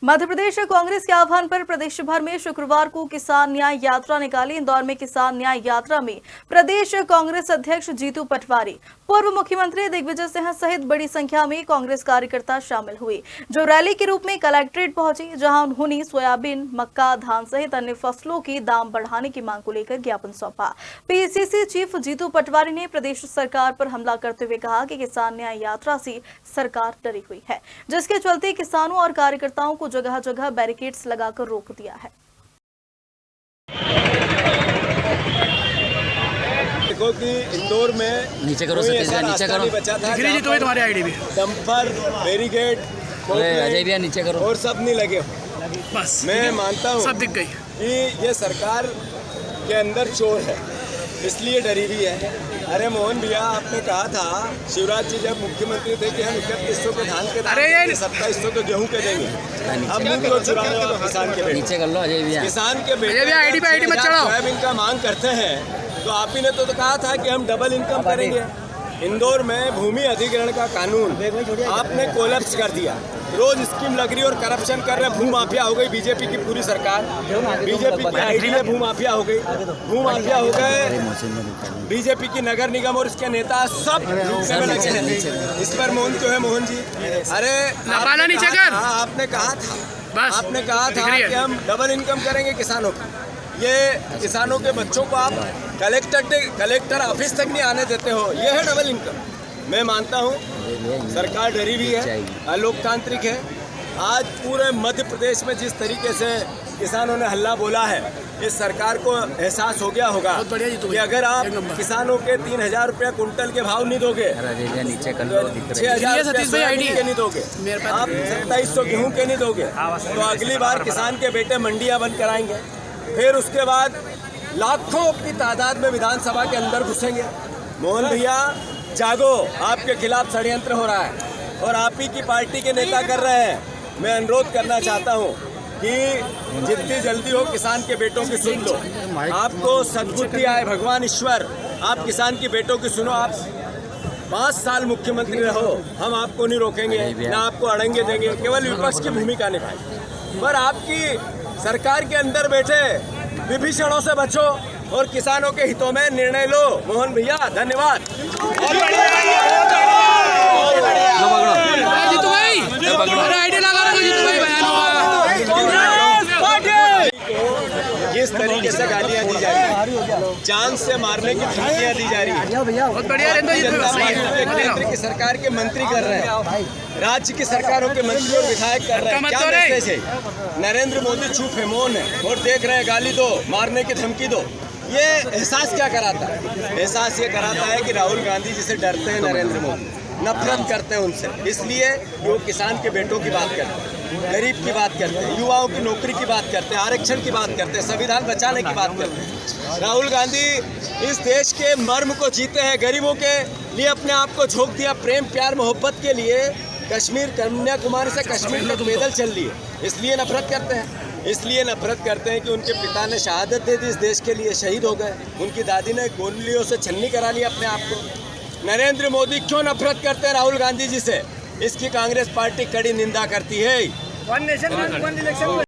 मध्य प्रदेश कांग्रेस के आह्वान पर प्रदेश भर में शुक्रवार को किसान न्याय यात्रा निकाली। इंदौर में किसान न्याय यात्रा में प्रदेश कांग्रेस अध्यक्ष जीतू पटवारी, पूर्व मुख्यमंत्री दिग्विजय सिंह सहित बड़ी संख्या में कांग्रेस कार्यकर्ता शामिल हुए, जो रैली के रूप में कलेक्ट्रेट पहुंचे, जहां उन्होंने सोयाबीन, मक्का, धान सहित अन्य फसलों की दाम बढ़ाने की मांग को लेकर ज्ञापन सौंपा। पीसीसी चीफ जीतू पटवारी ने प्रदेश सरकार पर हमला करते हुए कहा कि किसान न्याय यात्रा से सरकार डरी हुई है, जिसके चलते किसानों और कार्यकर्ताओं को जगह जगह बैरिकेड्स लगाकर रोक दिया है। देखो कि इंदौर में नीचे करो, नीचे करो, बचा था, तो तुम्हारी आईडी भी डंपर, बैरिकेड, अजय भैया नीचे करो और सब नहीं लगे। बस मैं मानता हूँ सब दिख गई कि ये सरकार के अंदर चोर है, इसलिए डरी हुई है। अरे मोहन भैया, आपने कहा था शिवराज जी जब मुख्यमंत्री थे कि हम 3100 के धान के दाम 2700 के गेहूं के देंगे। अब मुंह क्यों चुरा रहे हो किसान के बेटे? नीचे कर लो अजय भैया। किसान के बेटे आईडी मत चढ़ाओ। सोयाबीन का मांग करते हैं तो आप ही ने तो कहा था कि हम डबल इनकम करेंगे। इंदौर में भूमि अधिग्रहण का कानून आपने कोलैप्स कर दिया। रोज स्कीम लग रही और करप्शन कर रहे, भूमाफिया हो गई बीजेपी की पूरी सरकार। बीजेपी की आईडी में भूमाफिया हो गई, भूमाफिया हो गए बीजेपी की नगर निगम और इसके नेता सब में लगे हैं। इस पर मोहन क्यों है मोहन जी? अरे आपने कहा था कि हम डबल इनकम करेंगे किसानों की। ये किसानों के बच्चों को आप कलेक्टर ऑफिस तक नहीं आने देते हो, ये है डबल इनकम। मैं मानता हूँ सरकार डरी हुई है, अलोकतांत्रिक है। आज पूरे मध्य प्रदेश में जिस तरीके से किसानों ने हल्ला बोला है, इस सरकार को एहसास हो गया होगा कि अगर आप किसानों के 3000 रुपया कुंटल के भाव नहीं दोगे, 6000 के नहीं दोगे, आप 2700 गेहूँ के नहीं दोगे, तो अगली बार किसान के बेटे मंडियाँ बंद कराएंगे। फिर उसके बाद लाखों की तादाद में विधानसभा के अंदर घुसेंगे। मोहन भैया जागो, आपके खिलाफ षड्यंत्र हो रहा है और आप ही की पार्टी के नेता कर रहे हैं। मैं अनुरोध करना चाहता हूं कि जितनी जल्दी हो किसान के बेटों की सुन लो। आपको सद्बुद्धि आए, भगवान ईश्वर आप किसान की बेटों की सुनो। आप 5 साल मुख्यमंत्री रहो, हम आपको नहीं रोकेंगे, ना आपको अड़ंगे देंगे, केवल विपक्ष की भूमिका निभाएंगे। पर आपकी सरकार के अंदर बैठे विभीषणों से बचो और किसानों के हितों में निर्णय लो। मोहन भैया धन्यवाद। किस तरीके से गालियां दी जा रही है, जान से मारने की धमकियां दी जा रही है। केंद्र की सरकार के मंत्री कर रहे हैं, राज्य की सरकारों के मंत्री और विधायक कर रहे हैं। क्या मैसेज है? नरेंद्र मोदी चुप है, मौन है और देख रहे हैं, गाली दो, मारने की धमकी दो। ये एहसास क्या कराता है? एहसास ये कराता है कि राहुल गांधी जी से डरते हैं नरेंद्र मोदी, नफरत करते हैं उनसे, इसलिए वो किसान के बेटों की बात करते हैं, गरीब की बात करते हैं, युवाओं की नौकरी की बात करते हैं, आरक्षण की बात करते हैं, संविधान बचाने की बात करते हैं। राहुल गांधी इस देश के मर्म को जीते हैं, गरीबों के लिए अपने आप को झोंक दिया। प्रेम प्यार मोहब्बत के लिए कश्मीर, कन्याकुमारी से कश्मीर तक पैदल चल लिए, इसलिए नफरत करते हैं। इसलिए नफरत करते हैं कि उनके पिता ने शहादत दे दी इस देश के लिए, शहीद हो गए। उनकी दादी ने गोलियों से छन्नी करा ली अपने आप को। नरेंद्र मोदी क्यों नफरत करते हैं राहुल गांधी जी से? इसकी कांग्रेस पार्टी कड़ी निंदा करती है।